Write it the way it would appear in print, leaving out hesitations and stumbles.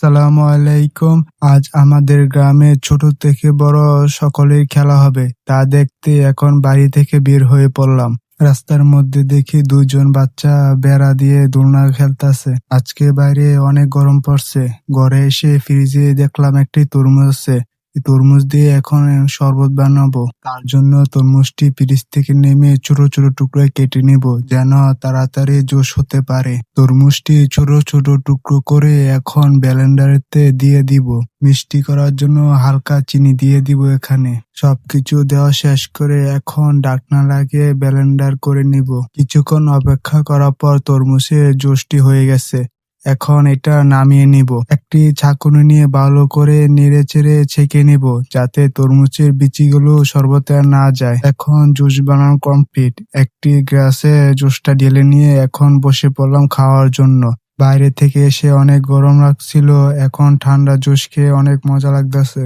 সালামু আলাইকুম। আজ আমাদের গ্রামে ছোট থেকে বড় সকলের খেলা হবে, তা দেখতে এখন বাড়ি থেকে বের হয়ে পড়লাম। রাস্তার মধ্যে দেখি দুইজন বাচ্চা বেড়া দিয়ে দোলনা খেলতেছে। আজকে বাইরে অনেক গরম পড়ছে। ঘরে এসে ফ্রিজে দেখলাম একটি তরমুজ আছে। এই তরমুজ দিয়ে এখন শরবত বানাবো। তার জন্য তরমুজটি ফ্রিজ থেকে নেমে ছোট ছোট টুকরোয় কেটে নিব, যেন তাড়াতাড়ি জুস হতে পারে। তরমুজটি ছোট ছোট টুকরো করে এখন ব্লেন্ডারেতে দিয়ে দিব। মিষ্টি করার জন্য হালকা চিনি দিয়ে দিব। এখানে সবকিছু দেওয়া শেষ করে এখন ঢাকনা লাগিয়ে ব্লেন্ডার করে নিব। কিছুক্ষণ অপেক্ষা করার পর তরমুজের জুসটি হয়ে গেছে। এখন এটা নামিয়ে নিব। একটি ছাঁকুনি নিয়ে ভালো করে নেড়ে চেড়ে ছেঁকে নিব, যাতে তরমুজের বিচিগুলো শরবতে না যায়। এখন জুস বানানো কমপ্লিট। একটি গ্লাসে জুসটা ঢেলে নিয়ে এখন বসে পড়লাম খাওয়ার জন্য। বাইরে থেকে এসে অনেক গরম লাগছিল, এখন ঠান্ডা জুস খেয়ে অনেক মজা লাগতেছে।